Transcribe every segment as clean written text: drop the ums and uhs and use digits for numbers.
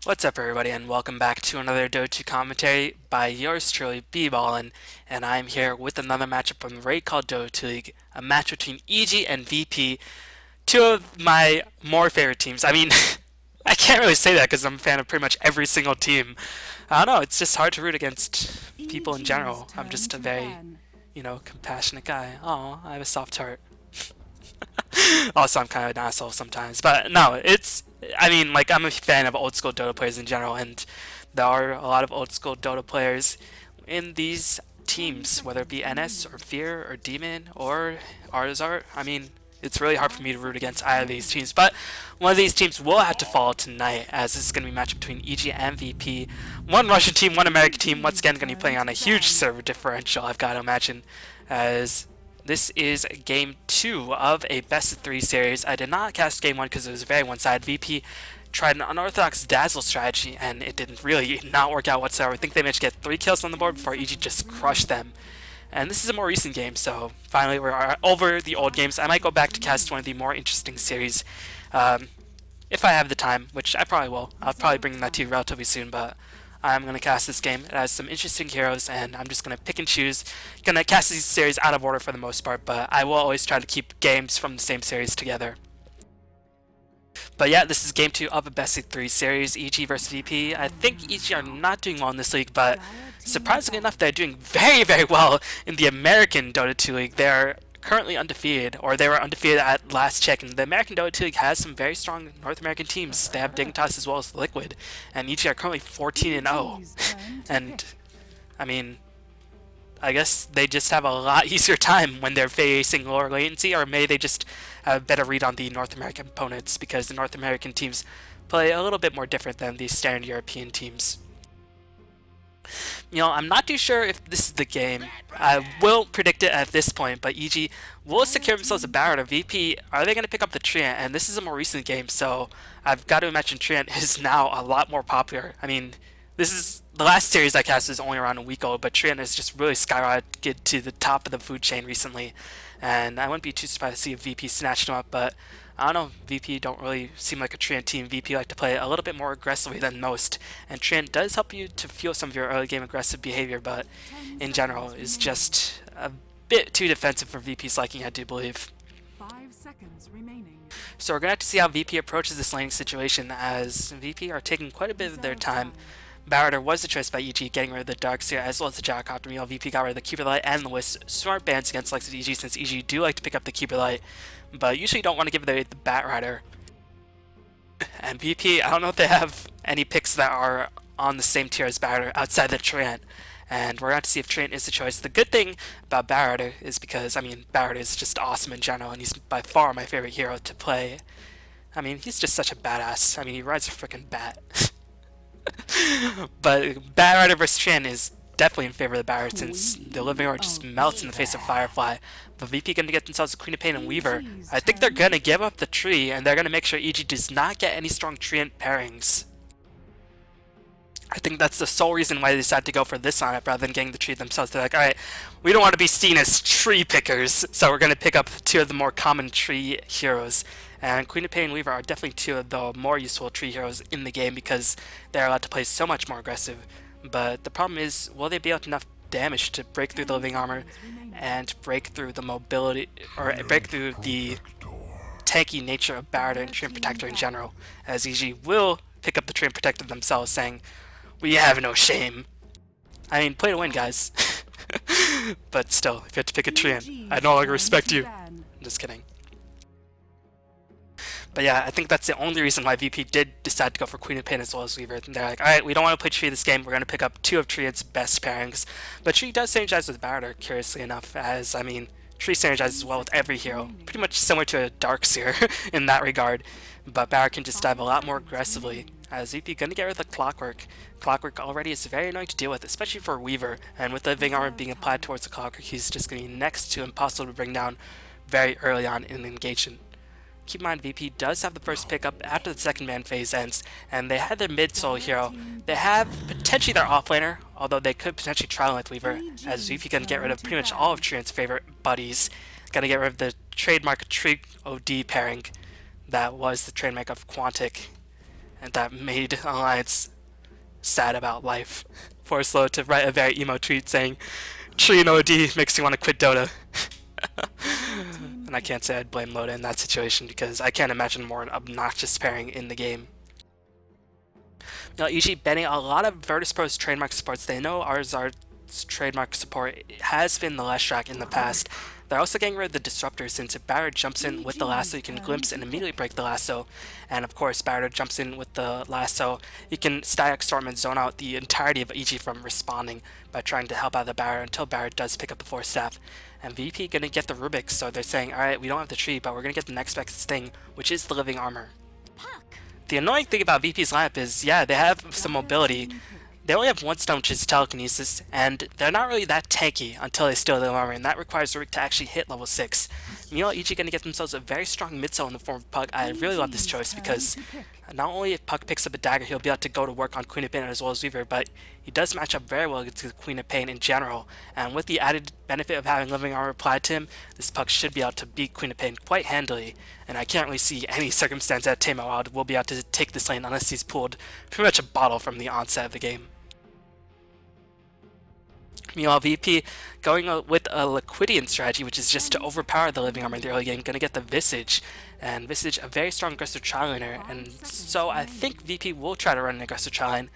What's up, everybody, and welcome back to another Dota commentary by yours truly, B-Ballin, and I'm here with another matchup from the Raidcall Dota League, a match between EG and VP, two of my more favorite teams. I mean, I can't really say that because I'm a fan of pretty much every single team. I don't know, it's just hard to root against people in EG's general. I'm turn just a to very, ban. compassionate guy. Oh, I have a soft heart. Also, I'm kind of an asshole sometimes, but no, I mean, like, I'm a fan of old school Dota players in general, and there are a lot of old school Dota players in these 10 teams, whether it seconds be NS or remaining. Fear or Demon or ars-art. I mean, it's really hard for 5 me to root against seconds either of these remaining. teams, but one of these teams will have to fall tonight, as this is going to be a match between EG and VP. One Russian team, one American team, once EG's again going to be playing turn on a to huge ban. server differential, I've got to imagine, as this is game 2 of a best of 3 series. I did not cast game 1 because it was very one-sided. VP tried an unorthodox dazzle strategy and it didn't really not work out whatsoever. I think they managed to get 3 kills on the board 10 before EG seconds just crushed remaining. them. And this is a more recent game, so finally we're over the old 5 games. I might go seconds back to cast one remaining. of the more interesting series um, if I have the time, which I probably will. I'll probably Zero bring that to you time. relatively soon, but I'm going to cast this game. It has some interesting heroes, and I'm just going to pick and choose. Going to cast these series out of order for the most part, but I will always try to keep games from the same series together. But yeah, this is game 2 of a best of 3 series, EG versus VP. I think EG are not doing well in this league, but Dire team surprisingly enough, they're double. doing very, very well in the American Dota 2 League. They're currently undefeated, or they were undefeated at last check, and the American Dota 2 League has some very strong North American teams. They have Dignitas as well as Liquid, and EG are currently 14 and 0. EG's turn to And, pick. I mean, I guess they just have a lot easier time when they're facing lower latency, or maybe they just have a better read on the North American opponents because the North American teams play a little bit more different than the standard European teams. I'm not too sure if this is the game. I will predict it at this point, but EG will Dire secure themselves a team barrier to double. VP. Are they going to pick up the Treant? And this is a more recent game, so I've got to imagine Treant is now a lot more popular. I mean, this is the last series I cast is only around a week old, but Treant has just really skyrocketed to the top of the food chain recently, and I wouldn't be too surprised to see if VP snatched him up, but I don't know, VP don't really seem like a Treant team. VP like to play a little bit more aggressively than most, and Treant does help you to fuel some of your early game aggressive behavior, but 10 in general seconds is remaining. just a bit too defensive for VP's liking, I do believe. 5 seconds remaining. So we're going to have to see how VP approaches this laning situation, as VP are taking quite a bit of their Zero time. time. Barretter was the choice by EG, getting rid of the Darkseer as well as the Gyrocopter. Meanwhile, VP got rid of the Keeper Light and the Wisp. Smart bans against likes of EG, since EG do like to pick up the Keeper Light, but usually don't want to give away the Bat Rider. And VP, I don't know if they have any picks that are on the same tier as Barretter outside the Treant. And we're going to see if Treant is the choice. The good thing about Barretter is because, I mean, Barretter is just awesome in general, and he's by far my favorite hero to play. I mean, he's just such a badass. I mean, he rides a freaking bat. But Bat Rider vs. Treant is definitely in favor of the Barrett, since the Living Roar just Queen melts of in the face of Death. Firefly. But VP gonna get themselves a Queen of Pain and Weaver. EG's I think they're turn gonna to give pick. up the tree, and they're gonna make sure EG does not get any strong Treant pairings. I think that's the sole reason why they decided to go for this on it rather than getting the tree themselves. They're like, alright, we don't want to be seen as tree pickers, so we're going to pick up two of the more common tree heroes. And Queen of Pain and Weaver are definitely two of the more useful tree heroes in the game because they're allowed to play so much more aggressive. But the problem is, will they be able to enough damage to break through the 10 living armor seconds remaining. and break through the mobility, or break through the tanky nature of Barret and Dire Treant team Protector in double. general, as EG will pick up the Treant Protector themselves, saying, we have no shame. I mean, play to win, guys. But still, if you have to pick a Treant, I EG's no longer turn respect to you. ban. I'm just kidding. But yeah, I think that's the only reason why VP did decide to go for Queen of Pain as well as Weaver. They're like, alright, we don't want to play Tree this game, we're going to pick up two of Treant's best pairings. But Tree does synergize with Barretter, curiously enough, as, I mean, Tree synergizes 10 well with every seconds hero. remaining. Pretty much similar to a Darkseer in that regard. But Barret can just dive a 5 lot more seconds aggressively. remaining. As VP gonna get rid of the Clockwork. Clockwork already is very annoying to deal with, especially for Weaver. And with the Ving Armor Zero being applied time. towards the Clockwork, he's just gonna be next to impossible to bring down very early on in the engagement. Keep in mind, VP does have the first pickup after the second man phase ends, and they have their mid solo Dire hero. team They double. have potentially their offlaner, although they could potentially try with Weaver, as EG's VP can get rid turn of to pretty much all of ban. Treant's favorite buddies. Gonna get rid of the trademark Trig OD pairing that was the trademark of Quantic. and that made Alliance sad about life. Forced Lo to write a very emo tweet saying, "Tree no OD makes you want to quit Dota." And I can't say I'd blame Loda in that situation because I can't imagine more an obnoxious pairing in the game. EG banning a lot of Virtus.Pro's trademark supports. They know ars-art's trademark support has been the last track in the past. They're also getting rid of the Disruptor since if Barrett jumps in with the lasso, you can glimpse and immediately break the lasso. And of course, Barrett jumps in with the lasso, you can static storm and zone out the entirety of EG from responding by trying to help out the Barrett until Barrett does pick up the Force Staff. And VP gonna get the Rubik, so they're saying, alright, we don't have the tree, but we're gonna get the next best thing, which is the living armor. The annoying thing about VP's lineup is, yeah, they have some mobility. They only have one stun, which is telekinesis, and they're not really that tanky until they steal the armor, and that requires Rubik to actually hit level 6. Meanwhile, EG gonna get themselves a very strong mid-cell in the form of Puck. I really love this choice because not only if Puck picks up a dagger, he'll be able to go to work on Queen of Pain as well as Weaver, but he does match up very well against the Queen of Pain in general, and with the added benefit of having living armor applied to him, this Puck should be able to beat Queen of Pain quite handily, and I can't really see any circumstance that Tame Wild will be able to take this lane unless he's pulled pretty much a bottle from the onset of the game. Meanwhile, VP going with a Liquidian strategy, which is just to overpower the living armor in the early game, gonna get the Visage, and Visage a very strong aggressive tri-laner, and so I think VP will try to run an aggressive tri-lane.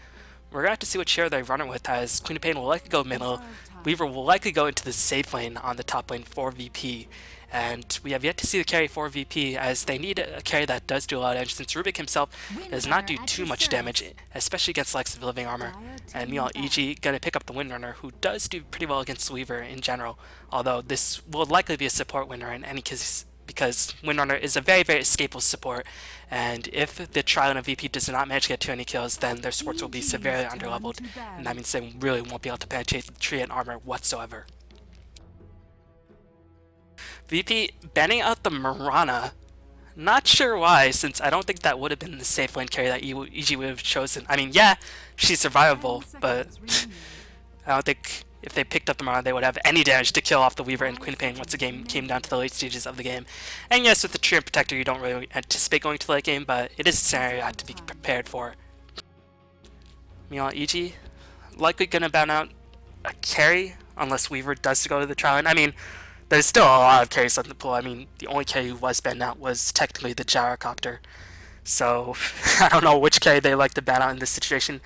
We're gonna have to see what share they run it with, as Queen of Pain will likely go middle, Weaver will likely go into the safe lane on the top lane for VP, and we have yet to see the carry for VP, as they need a carry that does do a lot of damage, since Rubik himself does not do too much damage, especially against likes of living armor. And meanwhile, EG gonna pick up the Windrunner, who does do pretty well against Weaver in general, although this will likely be a support winner in any case, because Windrunner is a very, very escapable support, and if the Trilane of VP does not manage to get too many kills, then their supports will be severely underleveled, and that means they really won't be able to penetrate the tree and armor whatsoever. VP banning out the Mirana. Not sure why, since I don't think that would have been the safe lane carry that EG would have chosen. I mean, yeah, she's survivable, but I don't think if they picked up the Mirana, they would have any damage to kill off the Weaver and Queen of Pain once the game came down to the late stages of the game. And yes, with the Tree and Protector, you don't really anticipate going to the late game, but it is a scenario you have to be prepared for. Meanwhile, EG likely gonna ban out a carry unless Weaver does go to the trial. And I mean, there's still a lot of carries left in the pool. I mean, the only carry who was banned out was technically the Gyrocopter. So, I don't know which carry they like to ban out in this situation.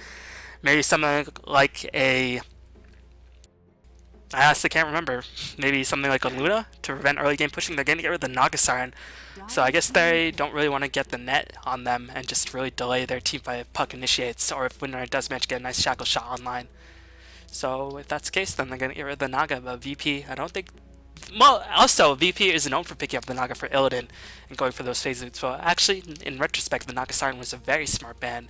Maybe something like a... I honestly can't remember. Maybe something like a Luna to prevent early game pushing. They're going to get rid of the Naga Siren. So I guess they don't really want to get the net on them and just really delay their team fight if Puck initiates, or if Windrunner does manage to get a nice shackle shot online. So if that's the case, then they're going to get rid of the Naga, but VP, I don't think... Well, also, VP is known for picking up the Naga for Illidan and going for those phase loops. So actually, in retrospect, the Naga Siren was a very smart ban.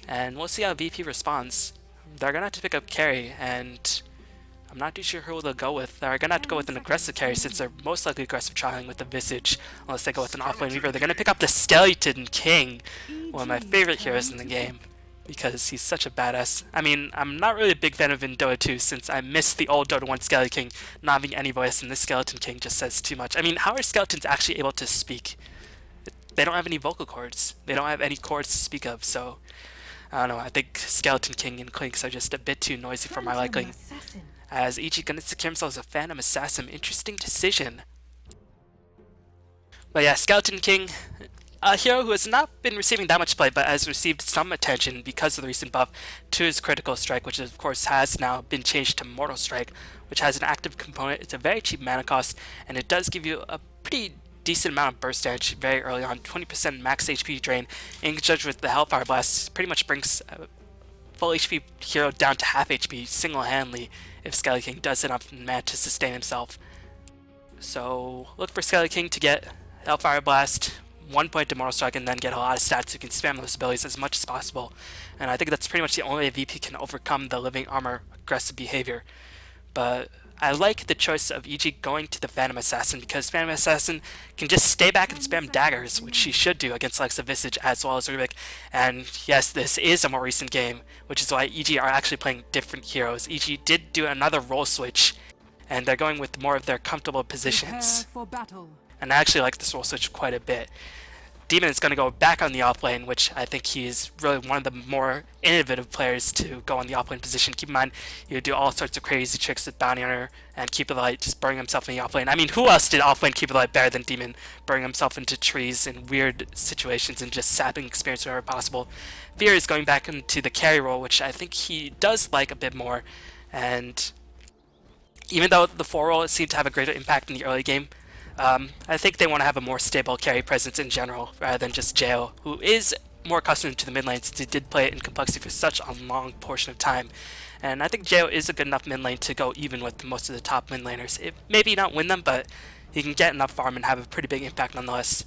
And we'll see how VP responds. They're going to have to pick up carry, and I'm not too sure who they'll go with. They're going to have to go with an aggressive carry, since they're most likely aggressive trialing with the Visage, unless they go with an offlane Weaver. They're going to pick up the Skeleton King, one of my favorite heroes in the game, because he's such a badass. I mean, I'm not really a big fan of in Dota 2, since I miss the old Dota 1 Skeleton King not having any voice, and this Skeleton King just says too much. I mean, how are skeletons actually able to speak? They don't have any vocal cords. They don't have any cords to speak of, so I don't know. I think Skeleton King and Clinks are just a bit too noisy for my liking. As EG gonna secure themselves a Phantom Assassin. Interesting decision. But yeah, Skeleton King, a hero who has not been receiving that much play, but has received some attention because of the recent buff to his Critical Strike, which of course has now been changed to Mortal Strike, which has an active component. It's a very cheap mana cost, and it does give you a pretty decent amount of burst damage very early on, 20% max HP drain, in conjunction with the Hellfire Blast, pretty much brings a full HP hero down to half HP single-handedly if Skelly King does enough mana to sustain himself. So look for Skelly King to get Hellfire Blast, 1 point to Mortal Strike, and then get a lot of stats so you can spam those abilities as much as possible. And I think that's pretty much the only way VP can overcome the Living Armor aggressive behavior. But I like the choice of EG going to the Phantom Assassin, because Phantom Assassin can just stay back and spam daggers, which she should do against Alexa Visage as well as Rubik. And yes, this is a more recent game, which is why EG are actually playing different heroes. EG did do another role switch, and they're going with more of their comfortable positions. And I actually like this role switch quite a bit. Demon is going to go back on the offlane, which I think he's really one of the more innovative players to go on the offlane position. Keep in mind, he would do all sorts of crazy tricks with Bounty Hunter and Keeper the Light, just burning himself in the offlane. I mean, who else did offlane Keeper the Light better than Demon, burning himself into trees in weird situations and just sapping experience whenever possible. Fear is going back into the carry role, which I think he does like a bit more, and even though the 4 role seemed to have a greater impact in the early game, I think they want to have a more stable carry presence in general, rather than just Jail, who is more accustomed to the mid lane since he did play it in complexity for such a long portion of time. And I think Jail is a good enough mid lane to go even with most of the top mid laners. It maybe not win them, but he can get enough farm and have a pretty big impact nonetheless.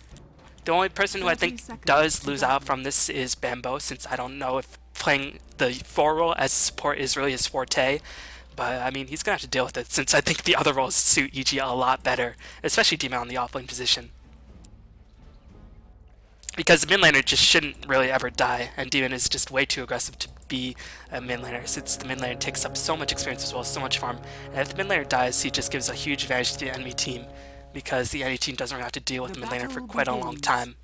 The only person who I think does lose out from this is Bambo, since I don't know if playing the 4 role as support is really his forte. But, I mean, he's going to have to deal with it, since I think the other roles suit EG a lot better, especially Demon on the offlane position. Because the mid laner just shouldn't really ever die, and Demon is just way too aggressive to be a mid laner, since the mid laner takes up so much experience as well as so much farm. And if the mid laner dies, he just gives a huge advantage to the enemy team, because the enemy team doesn't really have to deal with the mid laner for quite a long time.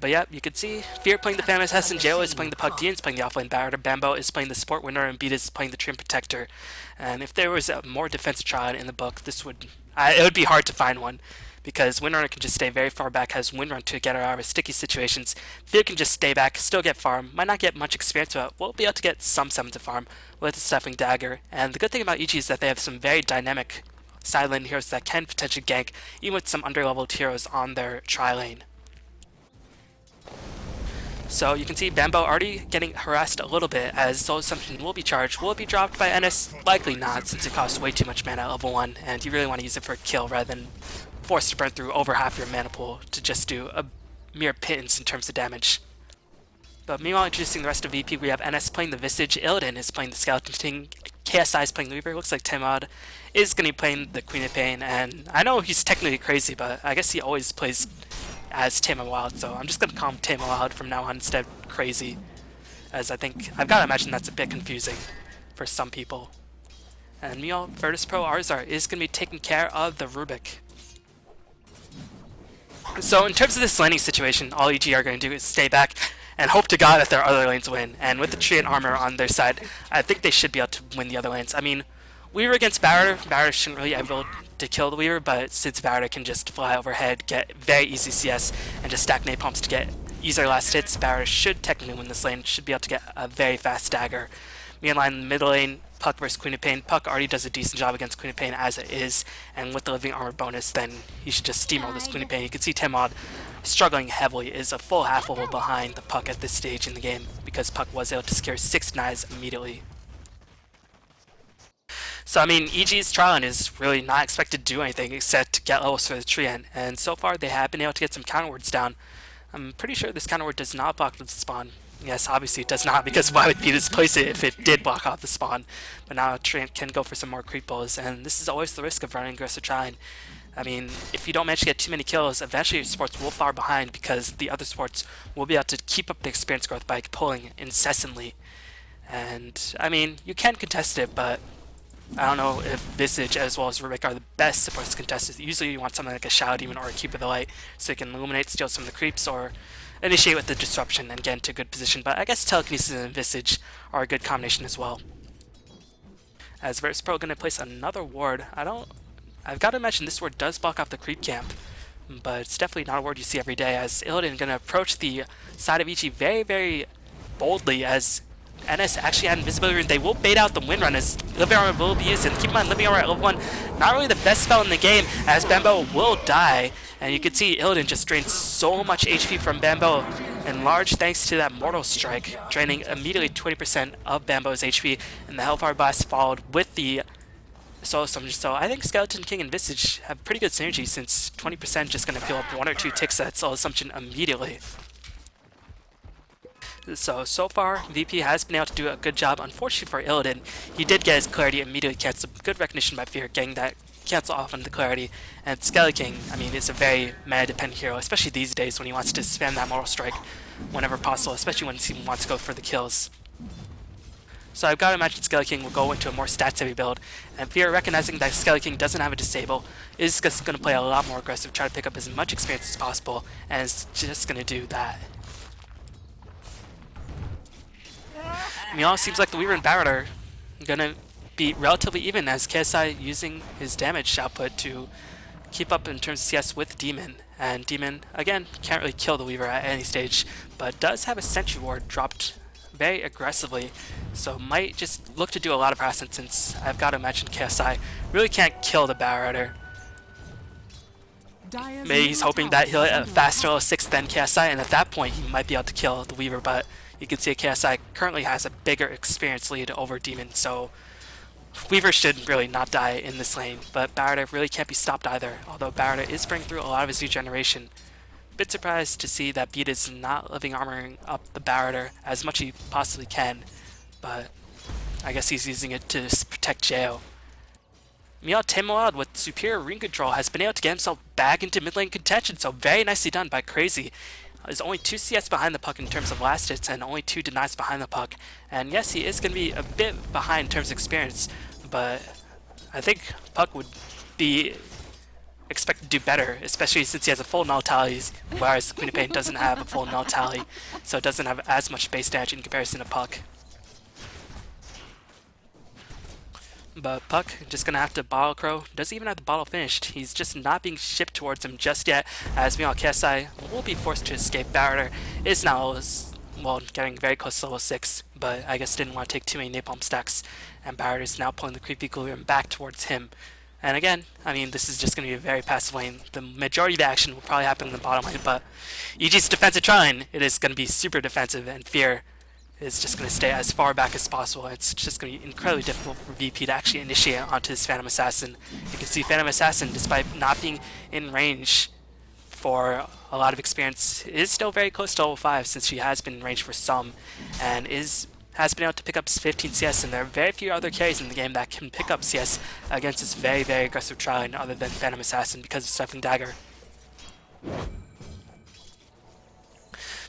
But yeah, you can see Fear playing the Phantom Assassin, Jail is playing the Pug Demon, is playing the offlane Barrier, Bambo is playing the Support Winner, and Beat is playing the Trim Protector. And if there was a more defensive trilane in the book, it would be hard to find one, because Windrunner can just stay very far back, has Windrun to get her out of sticky situations. Fear can just stay back, still get farm, might not get much experience, but will be able to get some summons to farm with the Stuffing Dagger. And the good thing about EG is that they have some very dynamic side lane heroes that can potentially gank, even with some underleveled heroes on their trilane. So you can see Bambo already getting harassed a little bit, as Soul Assumption will be charged. Will it be dropped by NS? Likely not, since it costs way too much mana at level 1, and you really want to use it for a kill rather than force to burn through over half your mana pool to just do a mere pittance in terms of damage. But meanwhile, introducing the rest of VP, we have NS playing the Visage, Illidan is playing the Skeleton King, KSI is playing the Weaver, looks like Timod is going to be playing the Queen of Pain, and I know he's technically crazy, but I guess he always plays as Tame Wild, so I'm just going to call him Tame Wild from now on instead of Crazy, as I think, I've got to imagine that's a bit confusing for some people. And meanwhile, Virtus.Pro ars-art is going to be taking care of the Rubik. So in terms of this laning situation, all EG are going to do is stay back and hope to God that their other lanes win, and with the tree and armor on their side, I think they should be able to win the other lanes. I mean, Weaver against Barrier shouldn't really be able to kill the Weaver, but since Barrier can just fly overhead, get very easy CS, and just stack napalms to get easier last hits, Barrier should technically win this lane, should be able to get a very fast dagger. Meanwhile, in the middle lane, Puck versus Queen of Pain. Puck already does a decent job against Queen of Pain as it is, and with the living armor bonus, then he should just steamroll this Queen of Pain. You can see Timod struggling heavily, is a full half level behind the Puck at this stage in the game, because Puck was able to secure 6 denies immediately. So I mean, EG's Trilane is really not expected to do anything except to get levels for the Treant, and so far they have been able to get some counterwards down. I'm pretty sure this counterward does not block the spawn. Yes, obviously it does not, because why would Beatus place it if it did block off the spawn? But now Treant can go for some more creep pulls, and this is always the risk of running aggressive Trilane. I mean, if you don't manage to get too many kills, eventually your supports will fall behind, because the other supports will be able to keep up the experience growth by pulling incessantly. And, I mean, you can contest it, but I don't know if Visage as well as Rubik are the best supports to contest it. Usually you want something like a Shadow Demon or a Keeper of the Light, so you can illuminate, steal some of the creeps, or initiate with the Disruption and get into a good position. But I guess Telekinesis and Visage are a good combination as well. As Virtus.Pro going to place another ward. I've got to mention this ward does block off the creep camp, but it's definitely not a ward you see every day, as Illidan going to approach the side of Ichi very, very boldly, as NS actually had invisibility, and they will bait out the Windrun as Living Armor will be used. And keep in mind, Living Armor at level 1, not really the best spell in the game, as Bambo will die. And you can see Illidan just drains so much HP from Bambo, in large thanks to that Mortal Strike, draining immediately 20% of Bambo's HP, and the Hellfire Blast followed with the Soul Assumption. So I think Skeleton King and Visage have pretty good synergy, since 20% just going to fill up 1 or 2 ticks at Soul Assumption immediately. So far, VP has been able to do a good job. Unfortunately for Illidan, he did get his clarity immediately canceled. Good recognition by Fear, getting that cancel off on the clarity. And Skeleton King, I mean, is a very mana-dependent hero, especially these days when he wants to spam that Mortal Strike whenever possible, especially when he wants to go for the kills. So I've got to imagine Skelly King will go into a more stats-heavy build, and Fear, recognizing that Skelly King doesn't have a disable, is just going to play a lot more aggressive, try to pick up as much experience as possible, and is just going to do that. Meanwhile, it seems like the Weaver and Barret are going to be relatively even, as KSI using his damage output to keep up in terms of CS with Demon. And Demon, again, can't really kill the Weaver at any stage, but does have a Sentry Ward dropped very aggressively, so might just look to do a lot of harassment, since I've got to imagine KSI really can't kill the Barretter. Maybe he's hoping that he'll hit a faster level 6 than KSI, and at that point he might be able to kill the Weaver, but you can see KSI currently has a bigger experience lead over Demon, so Weaver should really not die in this lane, but Barretter really can't be stopped either, although Barretter is bringing through a lot of his new generation. Bit surprised to see that Beat is not living armoring up the Barretter as much as he possibly can, but I guess he's using it to protect Jao. Meanwhile, Tamerlad with superior rune control has been able to get himself back into mid lane contention, so very nicely done by Crazy. Is only 2 CS behind the puck in terms of last hits and only 2 denies behind the puck. And yes, he is going to be a bit behind in terms of experience, but I think Puck would be expected to do better, especially since he has a full null tally, whereas Queen of Pain doesn't have a full null tally, so it doesn't have as much base damage in comparison to Puck. But Puck just gonna have to bottle Crow. Doesn't even have the bottle finished. He's just not being shipped towards him just yet, as meanwhile KSI will be forced to escape. Barretter is now, well, getting very close to level 6, but I guess didn't want to take too many napalm stacks, and Barretter is now pulling the creepy Glueum back towards him. And again, I mean, this is just going to be a very passive lane. The majority of the action will probably happen in the bottom lane, but EG's defensive trilane, it is going to be super defensive, and Fear is just going to stay as far back as possible. It's just going to be incredibly difficult for VP to actually initiate onto this Phantom Assassin. You can see Phantom Assassin, despite not being in range for a lot of experience, is still very close to level 5, since she has been in range for some, and has been able to pick up 15 CS, and there are very few other carries in the game that can pick up CS against this very, very aggressive trilane other than Phantom Assassin because of Stifling Dagger.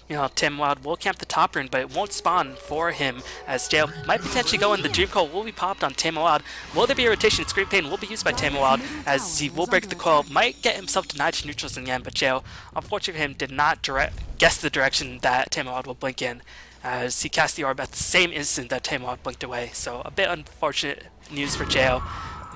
You know, Tamerlad will camp the top rune, but it won't spawn for him, as Jail might potentially go in. The Dream Coil will be popped on Tamerlad. Will there be a rotation? Screen Pain will be used by Tamerlad, as he will break the coil, might get himself denied to neutrals in the end, but Jail, unfortunately for him, did not guess the direction that Tamerlad will blink in, as he cast the orb at the same instant that Tamerlad blinked away, so a bit unfortunate news for Jail,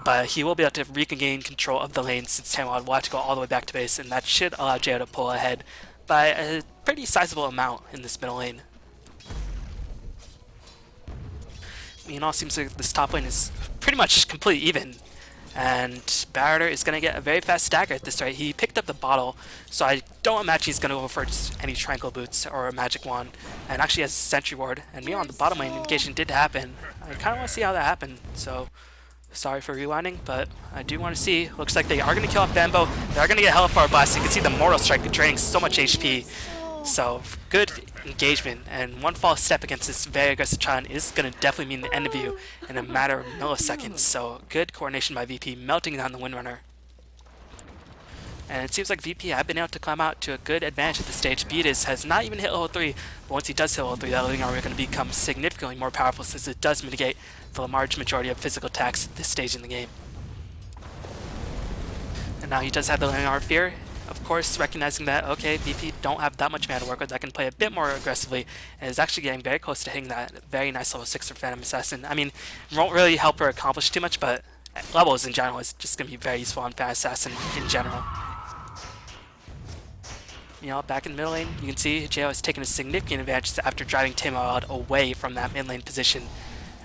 but he will be able to regain control of the lane, since Tamerlad will have to go all the way back to base, and that should allow Jail to pull ahead by a pretty sizable amount in this middle lane. Meanwhile, it seems like this top lane is pretty much completely even, and Barretter is going to get a very fast stagger at this rate. He picked up the bottle, so I don't imagine he's going to go for just any Tranquil Boots or a Magic Wand, and actually has a Sentry Ward. And meanwhile, on the bottom lane, engagement did happen. I kind of want to see how that happened, so sorry for rewinding, but I do want to see. Looks like they are going to kill off Bambo. They are going to get Hellfire Blast. You can see the Mortal Strike draining so much HP. So, good engagement, and one false step against this very aggressive Trilane is going to definitely mean the end of you in a matter of milliseconds. So, good coordination by VP, melting down the Windrunner. And it seems like VP have been able to climb out to a good advantage at this stage. Beatus has not even hit level 3, but once he does hit level 3, that living armor is going to become significantly more powerful, since it does mitigate the large majority of physical attacks at this stage in the game. And now he does have the living armor Fear. Of course, recognizing that, okay, VP don't have that much mana to work with, I can play a bit more aggressively, and is actually getting very close to hitting that very nice level 6 for Phantom Assassin. I mean, it won't really help her accomplish too much, but levels in general is just going to be very useful on Phantom Assassin in general. You know, back in the middle lane, you can see JO has taken a significant advantage after driving Tamerlad away from that mid lane position.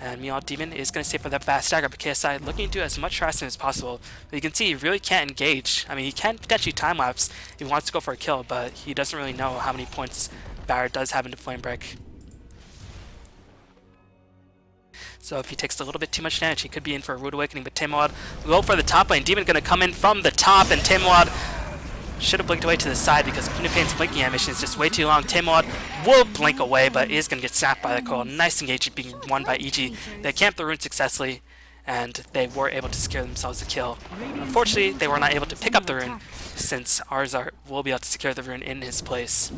And meanwhile, Demon is going to stay for that fast stagger, but KSI looking to do as much harassment as possible. But you can see he really can't engage. I mean, he can potentially time-lapse if he wants to go for a kill, but he doesn't really know how many points Barret does have into Flame Break. So if he takes a little bit too much damage, he could be in for a Rude Awakening, but Tamerlad will go for the top lane. Demon going to come in from the top, and Tamerlad should have blinked away to the side because Queen of Pain's blinking animation is just way too long. Tamerlad will blink away, but is going to get snapped by the coil. Nice engagement being won by EG. They camped the rune successfully, and they were able to secure themselves a kill. Unfortunately, they were not able to pick up the rune, since ars-art will be able to secure the rune in his place.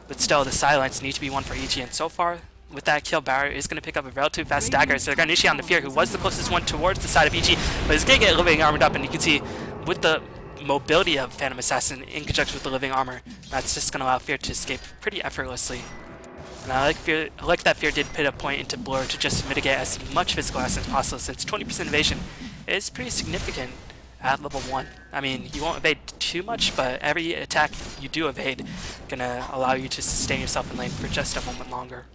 But still, the sidelines need to be won for EG, and so far, with that kill, Barrett is going to pick up a relatively fast dagger, so they're going to initiate on the Fear, who was the closest one towards the side of EG, but is going to get living armored up, and you can see with the mobility of Phantom Assassin in conjunction with the living armor, that's just going to allow Fear to escape pretty effortlessly. And I like that Fear did put a point into Blur to just mitigate as much physical as possible, since 20% evasion is pretty significant at level 1. I mean, you won't evade too much, but every attack you do evade gonna allow you to sustain yourself in lane for just a moment longer.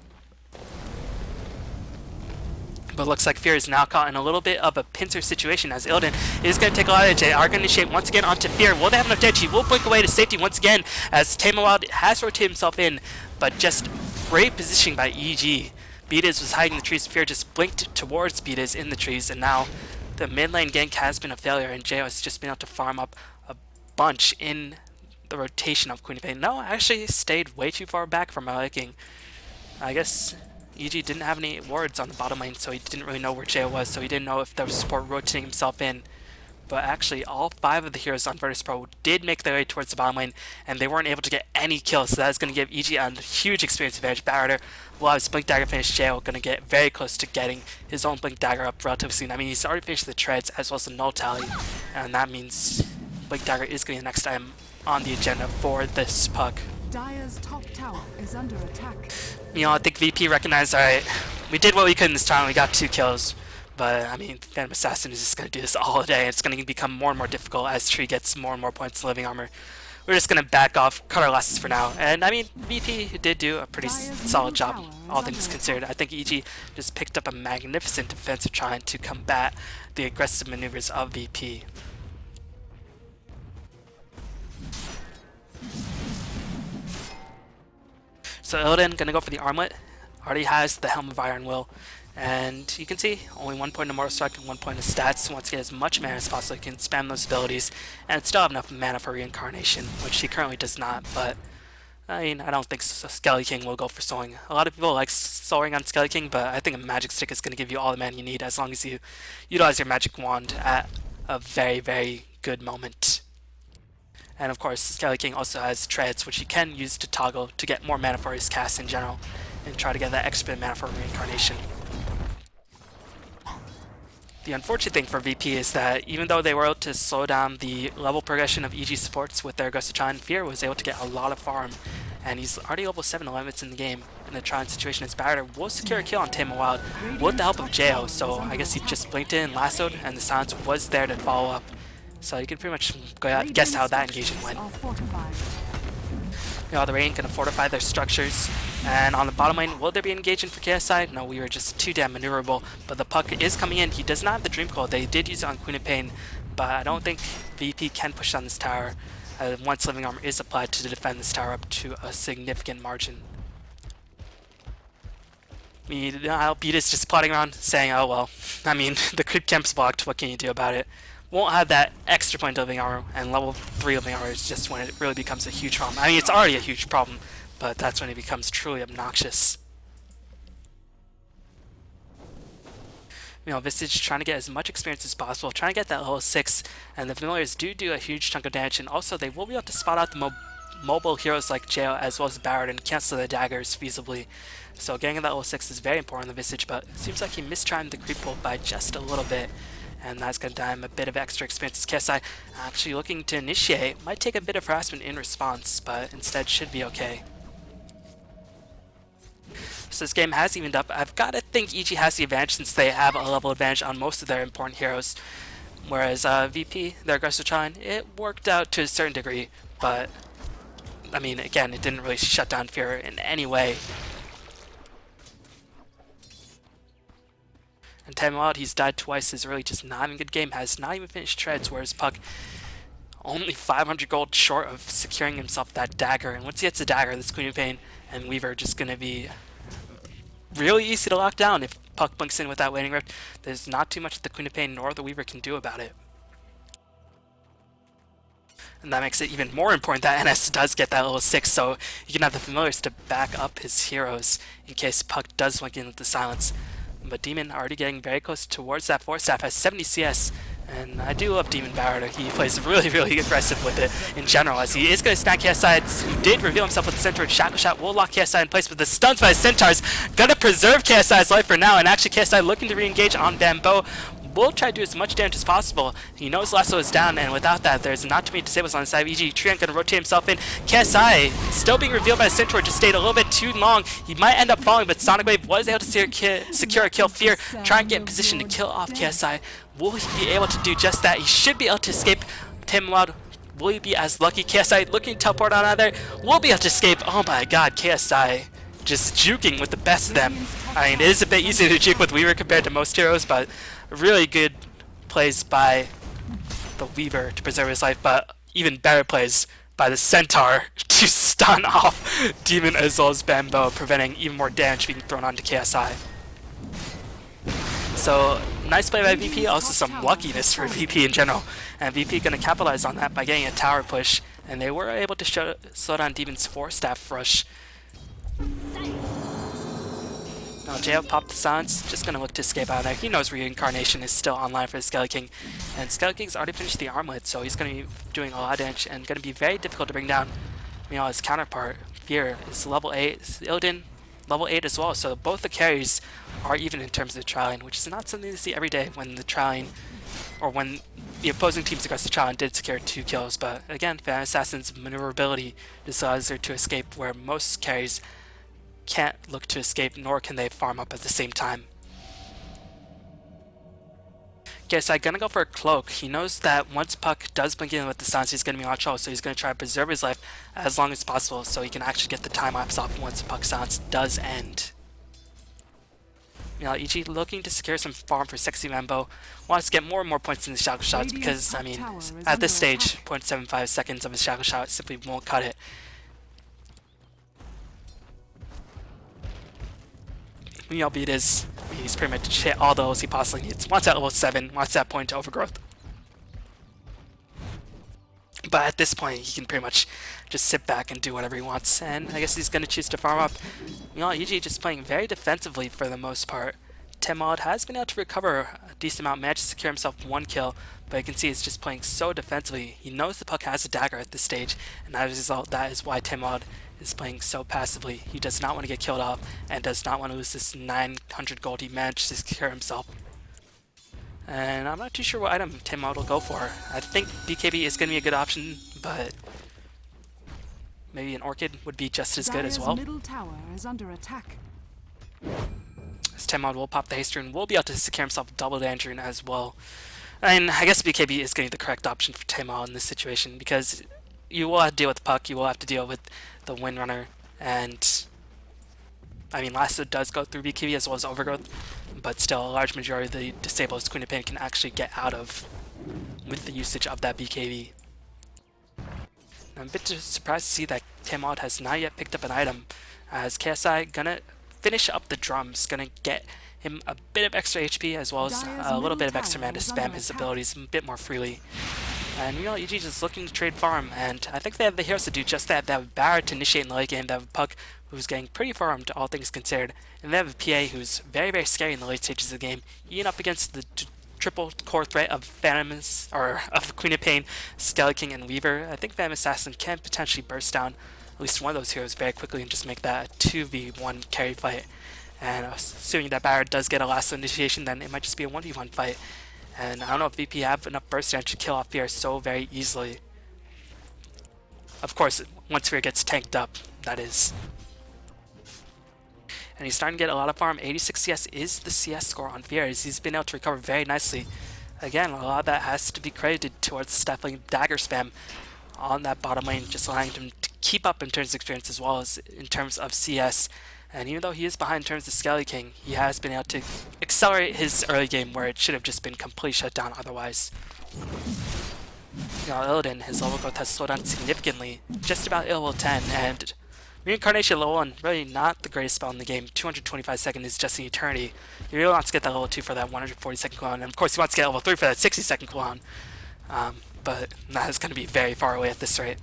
But looks like Fear is now caught in a little bit of a pincer situation, as Illidan is going to take a lot of damage. They are going to initiate once again onto Fear. Will they have enough damage? He will blink away to safety once again, as Tamewild has rotated himself in, but just great positioning by EG. Beataz was hiding in the trees. Fear just blinked towards Beataz in the trees, and now the mid lane gank has been a failure, and Jo has just been able to farm up a bunch in the rotation of Queen of Pain. No, actually stayed way too far back for my liking. I guess EG didn't have any wards on the bottom lane, so he didn't really know where Jo was, so he didn't know if there was support rotating himself in. But actually, all 5 of the heroes on Virtus.Pro did make their way towards the bottom lane, and they weren't able to get any kills, so that is going to give EG a huge experience advantage. Barrier will have his Blink Dagger finish. Jo going to get very close to getting his own Blink Dagger up relatively soon. I mean, he's already finished the treads as well as the null tally, and that means Blink Dagger is going to be the next item on the agenda for this puck. Dire's top tower is under attack. You know, I think VP recognized, alright, we did what we could in this time, we got 2 kills. But, I mean, Phantom Assassin is just going to do this all day. It's going to become more and more difficult as Tree gets more and more points in living armor. We're just going to back off, cut our losses for now. And, I mean, VP did do a pretty solid job, all things considered. I think EG just picked up a magnificent defensive trying to combat the aggressive maneuvers of VP. So Illidan going to go for the armlet. Already has the Helm of Iron Will. And you can see only 1 point of Mortal Strike and 1 point of stats. He wants to get as much mana as possible. He can spam those abilities and still have enough mana for reincarnation, which he currently does not. But I mean, I don't think Skelly King will go for soaring. A lot of people like soaring on Skelly King, but I think a magic stick is going to give you all the mana you need as long as you utilize your magic wand at a very, very good moment. And of course, Skelly King also has treads, which he can use to toggle to get more mana for his cast in general and try to get that extra mana for reincarnation. The unfortunate thing for VP is that even though they were able to slow down the level progression of EG supports with their aggressive Tron, Fear was able to get a lot of farm, and he's already level 7 limits in the game. In the Tron situation, his Barrier will secure a kill on Tamewild with the help of Jo, so I guess he just blinked in and lassoed, and the silence was there to follow up. So you can pretty much guess how that engagement went. You know, the Rain can fortify their structures. And on the bottom lane, will there be engagement for KSI? No, we were just too damn maneuverable. But the puck is coming in. He does not have the Dream Coil. They did use it on Queen of Pain, but I don't think VP can push on this tower. Once Living Armor is applied to defend this tower up to a significant margin. Meanwhile, Beataz just plotting around, saying, oh well, I mean, the creep camp's blocked, what can you do about it? Won't have that extra point of living armor, and level 3 living armor is just when it really becomes a huge problem. I mean, it's already a huge problem, but that's when it becomes truly obnoxious. You know, Visage trying to get as much experience as possible, trying to get that level 6, and the familiars do a huge chunk of damage, and also they will be able to spot out the mobile heroes like Jo as well as Barrett and cancel the daggers feasibly. So getting that level 6 is very important on the Visage, but it seems like he mistimed the creep pull by just a little bit, and that's going to die him a bit of extra experience. KSI actually looking to initiate, might take a bit of harassment in response, but instead should be okay. So this game has evened up. I've got to think EG has the advantage since they have a level advantage on most of their important heroes. Whereas VP, their aggressive Tron, it worked out to a certain degree, but I mean, again, it didn't really shut down Fear in any way. And Tamewild, he's died twice, is really just not in a good game, has not even finished treads, whereas Puck only 500 gold short of securing himself that dagger. And once he gets the dagger, this Queen of Pain and Weaver are just going to be really easy to lock down if Puck blinks in with that Waning Rift. There's not too much the Queen of Pain nor the Weaver can do about it. And that makes it even more important that NS does get that level 6, so you can have the familiars to back up his heroes in case Puck does blink in with the silence. But Demon already getting very close towards that Force Staff, has 70 CS, And I do love Demon Barrier. He plays really, really aggressive with it in general, as he is going to snag KSI, who did reveal himself with the Centaur. Shackle Shot will lock KSI in place, but the stuns by the Centaurs going to preserve KSI's life for now, and actually KSI looking to re-engage on Bambo. Will try to do as much damage as possible. He knows Lasso is down, and without that, there's not too many disables on the side of EG. Trilane going to rotate himself in. KSI still being revealed by the Centaur, just stayed a little bit too long. He might end up falling, but Sonic Wave was able to secure a kill. Fear trying to get in position to kill off KSI. Will he be able to do just that? He should be able to escape Timlod. Will he be as lucky? KSI looking to teleport on out there. Will be able to escape. Oh my god, KSI just juking with the best of them. I mean, it is a bit easier to juke with Weaver compared to most heroes, but really good plays by the Weaver to preserve his life, but even better plays by the Centaur to stun off Demon as well as Bambo, preventing even more damage being thrown onto KSI. So, nice play by VP, also some luckiness for VP in general, and VP going to capitalize on that by getting a tower push, and they were able to slow down Demon's 4-staff rush. Now JL popped the silence, just going to look to escape out of there. He knows Reincarnation is still online for the Skelly King, and Skelly King's already finished the armlet, so he's going to be doing a lot of damage and going to be very difficult to bring down. Meanwhile, his counterpart, Fear, is level 8, Illidan, level 8 as well, so both the carries are even in terms of the trilane, which is not something to see every day when the trilane, or when the opposing team's aggressive trilane did secure 2 kills, but again, Phantom Assassin's maneuverability just allows her to escape where most carries can't look to escape, nor can they farm up at the same time. Okay, so I'm gonna go for a cloak. He knows that once Puck does blink in with the silence, he's gonna be on trouble, so he's gonna try to preserve his life as long as possible so he can actually get the time lapse off once Puck silence does end. Now, EG looking to secure some farm for Sexy Mambo. Wants to get more and more points in the Shackle Shots because, I mean, at this stage, 0.75 seconds of his Shackle Shot simply won't cut it. Albeit he's pretty much hit all those he possibly needs. Wants at level 7, wants that point to overgrowth. But at this point, he can pretty much just sit back and do whatever he wants. And I guess he's going to choose to farm up. EG just playing very defensively for the most part. Timod has been able to recover a decent amount, managed to secure himself 1 kill. But you can see he's just playing so defensively. He knows the Puck has a dagger at this stage. And as a result, that is why Timod is playing so passively. He does not want to get killed off and does not want to lose this 900 gold he managed to secure himself. And I'm not too sure what item Timod will go for. I think BKB is going to be a good option, but maybe an Orchid would be just as good as well. Middle tower is under attack. As Timod will pop the haste rune, will be able to secure himself double damage rune as well. And I guess BKB is going to be the correct option for Timod in this situation, because you will have to deal with Puck, you will have to deal with the Windrunner, and I mean, Lasso does go through BKB as well as Overgrowth, but still a large majority of the disables Queen of Pain can actually get out of with the usage of that BKB. I'm a bit surprised to see that Timod has not yet picked up an item, as KSI gonna finish up the drums, gonna get him a bit of extra HP as well as a little bit of extra mana to spam his abilities a bit more freely. And EG just looking to trade farm, and I think they have the heroes to do just that. They have Barrett to initiate in the late game, they have a Puck who's getting pretty farmed, all things considered, and they have a PA who's very, very scary in the late stages of the game, even up against the triple core threat of Phantoms, or of Queen of Pain, Skelly King, and Weaver. I think Phantom Assassin can potentially burst down at least one of those heroes very quickly and just make that a 2v1 carry fight. And assuming that Barrett does get a last initiation, then it might just be a 1v1 fight. And I don't know if VP have enough burst damage to kill off Fear so very easily. Of course, once Fear gets tanked up, that is. And he's starting to get a lot of farm. 86 CS is the CS score on Fear, as he's been able to recover very nicely. Again, a lot of that has to be credited towards the Staffling dagger spam on that bottom lane, just allowing him to keep up in terms of experience as well as in terms of CS. And even though he is behind in terms of Skelly King, he has been able to accelerate his early game where it should have just been completely shut down otherwise. Now Illidan, his level growth has slowed down significantly, just about level 10, and Reincarnation level 1, really not the greatest spell in the game. 225 seconds is just an eternity. He really wants to get that level 2 for that 140 second cooldown, and of course he wants to get level 3 for that 60 second cooldown. But that is going to be very far away at this rate.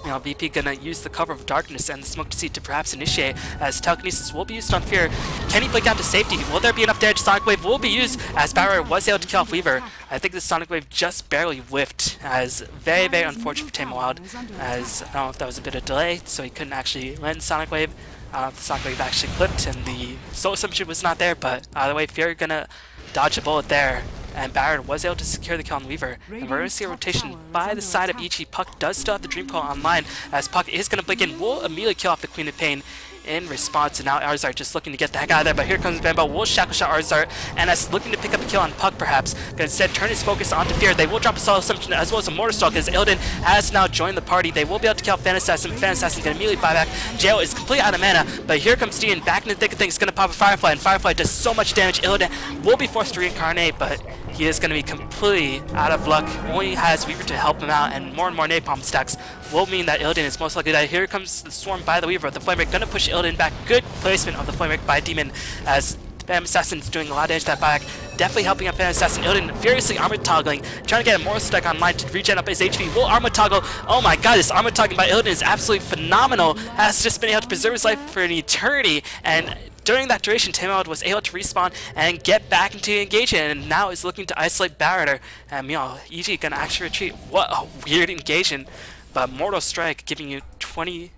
VP gonna use the cover of darkness and the smoke to see to perhaps initiate, as telekinesis will be used on Fear. Can he blink out to safety? Will there be enough damage? Sonic Wave will be used, as Barrier was able to kill off Weaver. I think the Sonic Wave just barely whiffed, as very, very unfortunate for Tame Wild, as I don't know if that was a bit of delay, so he couldn't actually land Sonic Wave. I don't know if the Sonic Wave actually clipped and the Soul Assumption was not there, but either way, Fear gonna dodge a bullet there. And Barrett was able to secure the kill on Weaver. And we're going to see a rotation by the side of Ichi. Puck does still have the Dream Call online, as Puck is going to blink in, will immediately kill off the Queen of Pain in response. And now ars-art just looking to get the heck out of there, but here comes Bambo, will shackle shot ars-art, and as looking to pick up a kill on Puck perhaps, but instead turn his focus onto Fear. They will drop a Soul Assumption as well as a Mortar Stalk, as Illidan has now joined the party. They will be able to kill Fan Assassin. Fan Assassin going to immediately buy back. Jail is completely out of mana, but here comes Steven back in the thick of things, going to pop a Firefly, and Firefly does so much damage. Illidan will be forced to reincarnate, but he is going to be completely out of luck. Only has Weaver to help him out, and more napalm stacks will mean that Illidan is most likely to die. Here comes the swarm by the Weaver. The Flame Break going to push Illidan back. Good placement of the Flame Break by Demon, as Phantom Assassin is doing a lot of damage to that back. Definitely helping out Phantom Assassin. Illidan furiously armor toggling, trying to get a Mortal Strike online to regen up his HP. Will armor toggle. Oh my god, this armor toggling by Illidan is absolutely phenomenal. Has just been able to preserve his life for an eternity, and during that duration, Tameout was able to respawn and get back into engagement, and now is looking to isolate Barrier. And EG gonna actually retreat. What a weird engagement, but Mortal Strike giving you 20%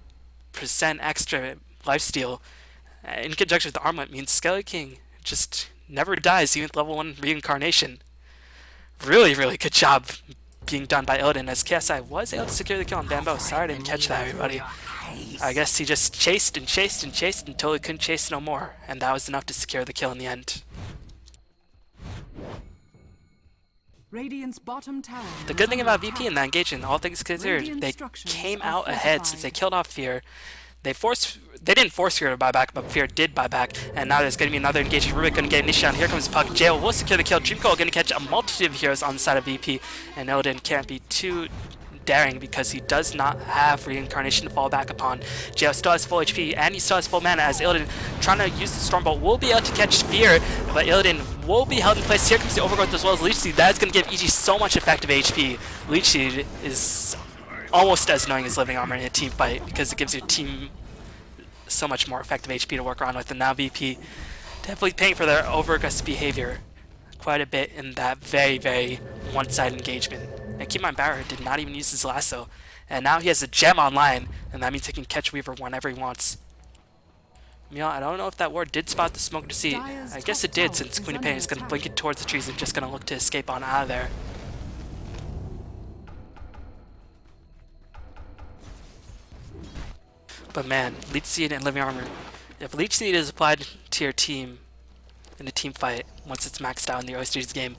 extra lifesteal in conjunction with the armament means Skelly King just never dies, even with level 1 reincarnation. Really, really good job being done by Illidan, as KSI was able to secure the kill on Bambo. Sorry I didn't catch that, everybody. I guess he just chased and chased and chased until he couldn't chase no more, and that was enough to secure the kill in the end. Radiant's bottom tower. The good thing about VP in that engagement, all things considered, they came out ahead since they killed off Fear. They didn't force Fear to buy back, but Fear did buy back, and now there's going to be another engagement. Rubik going to get initiated. Here comes Puck. Jail will secure the kill. Dreamcoat going to catch a multitude of heroes on the side of VP, and Illidan can't be too daring because he does not have reincarnation to fall back upon. Jail still has full HP and he still has full mana, as Illidan trying to use the Stormbolt will be able to catch Fear, but Illidan will be held in place. Here comes the Overgrowth as well as Leech Seed. That is going to give EG so much effective HP. Leech Seed is almost as annoying as Living Armor in a team fight because it gives your team so much more effective HP to work around with, and now VP definitely paying for their over-aggressive behavior quite a bit in that very, very one-sided engagement. And keep in mind, Barrett did not even use his lasso, and now he has a gem online, and that means he can catch Weaver whenever he wants. I don't know if that ward did spot the smoke to see. I guess it did, since Queen of Pain is going to blink it towards the trees and just going to look to escape on out of there. But man, Leech Seed and Living Armor. If Leech Seed is applied to your team in a team fight, once it's maxed out in the early stages game,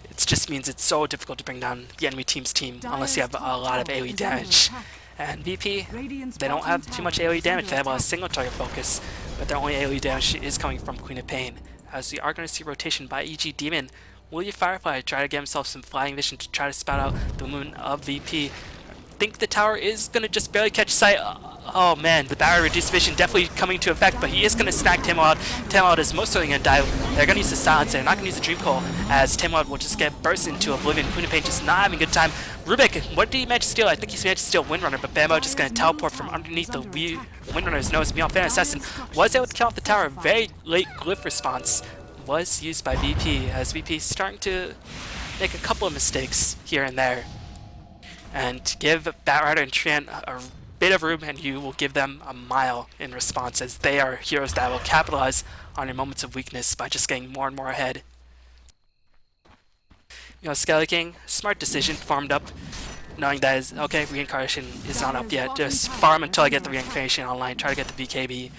it just means it's so difficult to bring down the enemy team's team unless you have a lot of AoE damage. And VP, they don't have too much AoE damage. They have a single target focus, but their only AoE damage is coming from Queen of Pain. As we are going to see rotation by EG Demon, will you Firefly try to get himself some flying vision to try to spout out the movement of VP? I think the tower is going to just barely catch sight. Oh man, the barrier reduced vision definitely coming to effect, but he is going to snag Tameout. Tameout is most certainly going to die. They're going to use the silence. They're not going to use the Dream Call, as Tameout will just get burst into oblivion. Queen of Pain just not having a good time. Rubik, what did he manage to steal? I think he managed to steal Windrunner, but Bambo just going to teleport from underneath the Windrunner's nose. Phantom Assassin was able to kill off the tower. Very late glyph response was used by VP, as VP is starting to make a couple of mistakes here and there. And give Batrider and Tran a bit of room, and you will give them a mile in response, as they are heroes that will capitalize on your moments of weakness by just getting more and more ahead. Skelly King, smart decision, farmed up, knowing that is okay, reincarnation is not up yet. Just farm until I get the reincarnation online, try to get the BKB,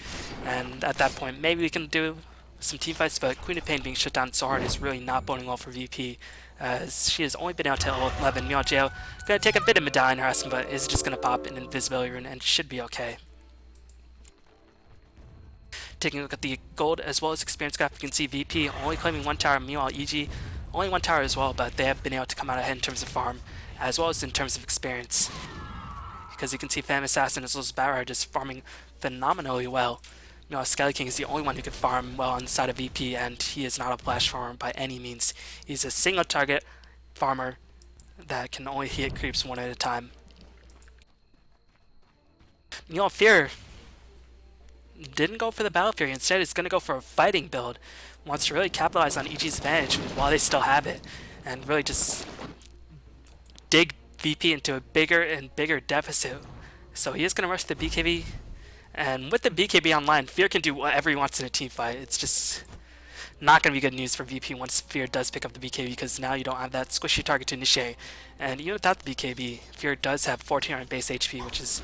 and at that point maybe we can do some team fights, but Queen of Pain being shut down so hard is really not boding well for VP, as she has only been out till 11. Jail gonna take a bit of medallion harassment, but is just gonna pop an invisibility rune and should be okay. Taking a look at the gold as well as experience graph, you can see VP only claiming one tower, meanwhile EG only one tower as well, but they have been able to come out ahead in terms of farm as well as in terms of experience, because you can see Phantom Assassin as well as Barra are just farming phenomenally well. Skelly King is the only one who can farm well on the side of VP, and he is not a flash farmer by any means. He's a single target farmer that can only hit creeps one at a time. You know, Fear didn't go for the Battle Fury. Instead, it's going to go for a fighting build. Wants to really capitalize on EG's advantage while they still have it, and really just dig VP into a bigger and bigger deficit. So he is going to rush the BKB, and with the BKB online, Fear can do whatever he wants in a team fight. It's just not going to be good news for VP once Fear does pick up the BKB, because now you don't have that squishy target to initiate. And even without the BKB, Fear does have 1400 base HP, which is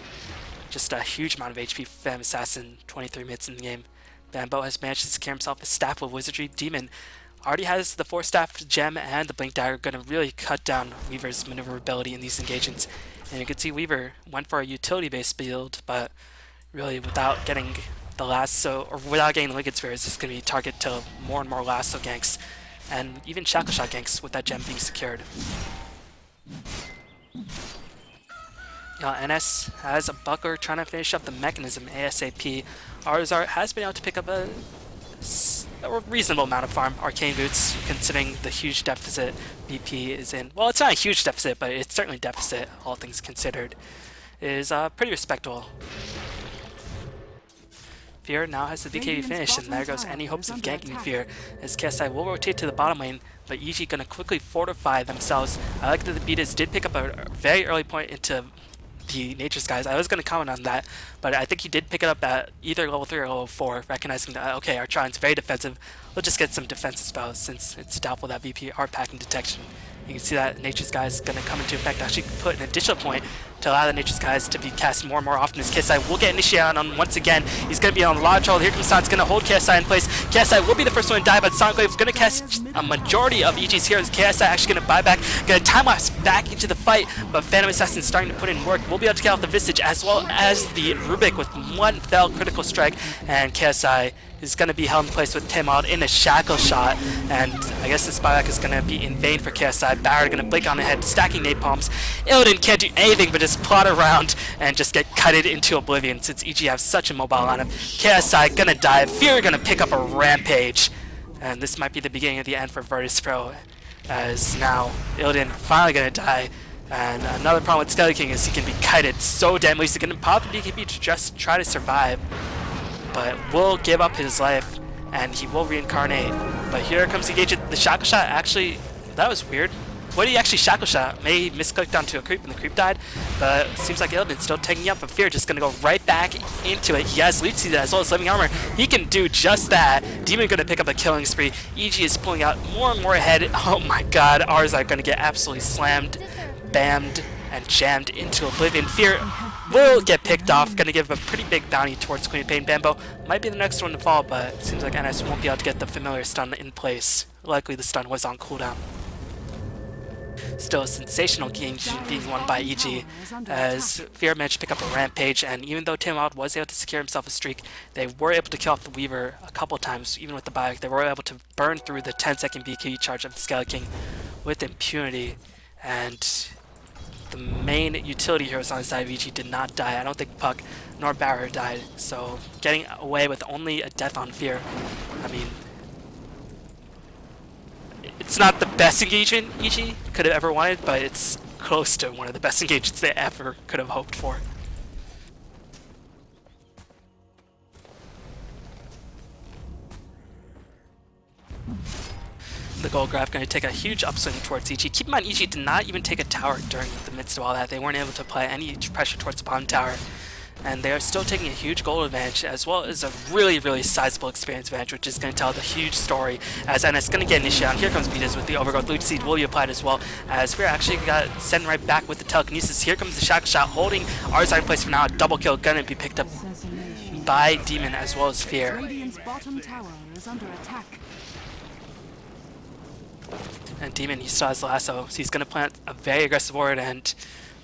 just a huge amount of HP for Phantom Assassin, 23 minutes in the game. Bambo has managed to secure himself a staff with Wizardry. Demon already has the 4-staff gem and the Blink Dagger, going to really cut down Weaver's maneuverability in these engagements. And you can see Weaver went for a utility-based build, but really without getting the lasso, or without getting the Liquid Sphere, it's just going to be target to more and more lasso ganks, and even Shackle Shot ganks with that gem being secured. NS has a Buckler trying to finish up the mechanism ASAP. ars-art has been able to pick up a reasonable amount of farm. Arcane Boots, considering the huge deficit VP is in. Well, it's not a huge deficit, but it's certainly deficit, all things considered. Is pretty respectable. Fear now has the BKB finished, and there goes any hopes of ganking Fear, as KSI will rotate to the bottom lane, but EG gonna quickly fortify themselves. I like that the Beaters did pick up a very early point into the Nature Skies. I was going to comment on that, but I think he did pick it up at either level 3 or level 4, recognizing that, okay, our Tron's very defensive, we'll just get some defensive spells since it's doubtful that VP are packing detection. You can see that Nature Skies is going to come into effect, actually put an additional point to allow the Nature Skies to be cast more and more often, as KSI will get initiated on once again. He's going to be on a lot of trouble. Here comes Sonic, going to hold KSI in place. KSI will be the first one to die, but Sonic Wave is going to cast a majority of EG's heroes. KSI actually going to buy back, going to time-lapse back into the fight, but Phantom Assassin starting to put in work. We'll be able to get off the Visage as well as the Rubik with one fell critical strike, and KSI is going to be held in place with Timald in a Shackle Shot, and I guess this buyback is going to be in vain for KSI. Barrett going to blink on ahead, stacking napalms. Illidan can't do anything but just plot around and just get cutted into oblivion since EG have such a mobile lineup. KSI going to die, Fear going to pick up a Rampage, and this might be the beginning of the end for Virtus.Pro, as now Illidan finally going to die. And another problem with Skelly King is he can be kited so damn easy. He's going to pop the BKB to just try to survive, but will give up his life, and he will reincarnate. But here comes the engagement. The Shackle Shot, actually, that was weird. What did he actually Shackle Shot? Maybe he misclicked onto a creep and the creep died, but it seems like Illidan's still taking up, but Fear just going to go right back into it. He has Leech Seed as well as Living Armor. He can do just that. Demon going to pick up a killing spree. EG is pulling out more and more ahead. Oh my god, ars-art going to get absolutely slammed, bammed, and jammed into oblivion. Fear will get picked off, going to give a pretty big bounty towards Queen of Pain. Bambo might be the next one to fall, but it seems like NS won't be able to get the familiar stun in place. Likely the stun was on cooldown. Still a sensational game being won by EG, as Fear managed to pick up a Rampage, and even though Tim Wild was able to secure himself a streak, they were able to kill off the Weaver a couple times. Even with the buyback, they were able to burn through the 10-second BKB charge of the Skelly King with impunity, and the main utility heroes on the side of EG did not die. I don't think Puck nor Barrier died, so getting away with only a death on Fear, I mean, it's not the best engagement EG could have ever wanted, but it's close to one of the best engagements they ever could have hoped for. The gold grab going to take a huge upswing towards EG. Keep in mind, EG did not even take a tower during the midst of all that. They weren't able to apply any pressure towards the bottom tower, and they are still taking a huge gold advantage, as well as a really, really sizable experience advantage, which is going to tell the huge story, as NS going to get initiated on. Here comes Beatus with the Overgrowth. Leech Seed will be applied as well, as Fear actually got sent right back with the telekinesis. Here comes the Shackle Shot, holding ars-art in place for now. A double kill going to be picked up by Demon as well as Fear. Radiant's bottom tower is under attack. And Demon, he still has the lasso, so he's going to plant a very aggressive ward, and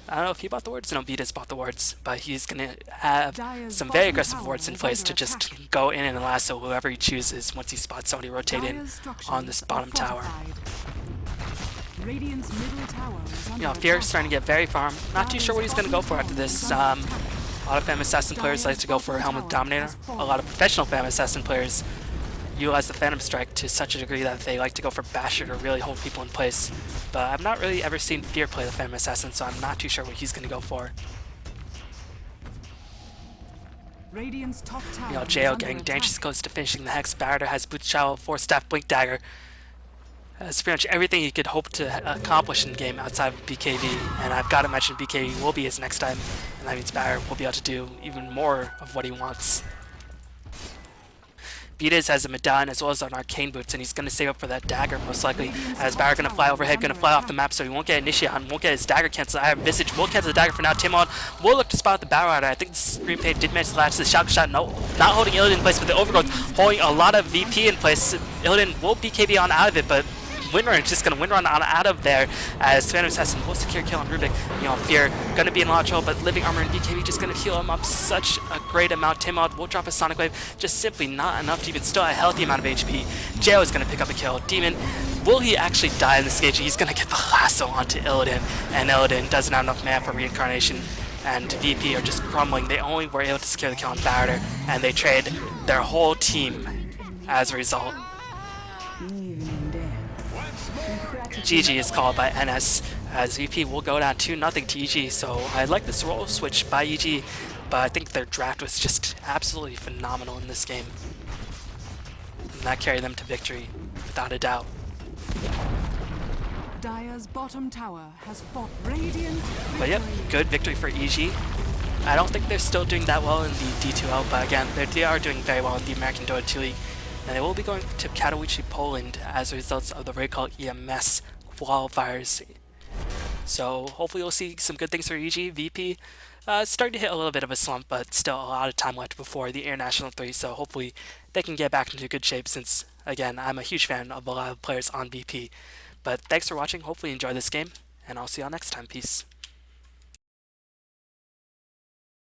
I don't know if he bought the wards. No, Beatus bought the wards, but he's going to have some very aggressive wards in place to just go in and lasso whoever he chooses once he spots somebody rotating on this bottom tower. Radiant's middle tower is under attack. Fear is starting to get very farm. Not too sure what he's going to go for after this. A lot of Phantom Assassin players like to go for Helm of Dominator. A lot of professional Phantom Assassin players utilize the Phantom Strike to such a degree that they like to go for Basher to really hold people in place. But I've not really ever seen Fear play the Phantom Assassin, so I'm not too sure what he's going to go for. Radiant's top tower You know, is Jo under getting attack. dangerous close to finishing the Hex. Barrier has Boots Travel, 4-staff Blink Dagger. That's pretty much everything you could hope to accomplish in the game outside of BKB. And I've got to mention BKB will be his next time. And that means Barrier will be able to do even more of what he wants. Beatus has a medallion as well as an arcane boots, and he's going to save up for that dagger most likely. As Barrier going to fly overhead, going to fly off the map, so he won't get initiate on, won't get his dagger cancelled. I have Visage, will cancel the dagger for now. Timon will look to spot the Battle Rider. I think the Screen Pain did manage to latch the shock shot. No, not holding Illidan in place, but the Overgrowth holding a lot of VP in place. Illidan will BKB on out of it, but Windrun is just going to Windrun on out of there as Phantom Assassin will secure kill on Rubik. You know, Fear going to be in a lot of trouble, but Living Armor and BKB just going to heal him up such a great amount. Timod will drop a Sonic Wave, just simply not enough to even still a healthy amount of HP. Jo is going to pick up a kill. Demon, will he actually die in this stage? He's going to get the lasso onto Illidan, and Illidan doesn't have enough mana for reincarnation. And VP are just crumbling. They only were able to secure the kill on Barrier, and they trade their whole team as a result. GG is called by NS as VP will go down 2-0 to EG, so I like this role switch by EG, but I think their draft was just absolutely phenomenal in this game. And that carried them to victory, without a doubt. Dire's bottom tower has fought radiant. But yep, good victory for EG. I don't think they're still doing that well in the D2L, but again, they are doing very well in the American Dota 2 League. And they will be going to Katowice, Poland as a result of the Raidcall EMS qualifiers. So hopefully we'll see some good things for EG. VP starting to hit a little bit of a slump, but still a lot of time left before the International 3, so hopefully they can get back into good shape since, again, I'm a huge fan of a lot of players on VP. But thanks for watching, hopefully you enjoy this game, and I'll see y'all next time. Peace.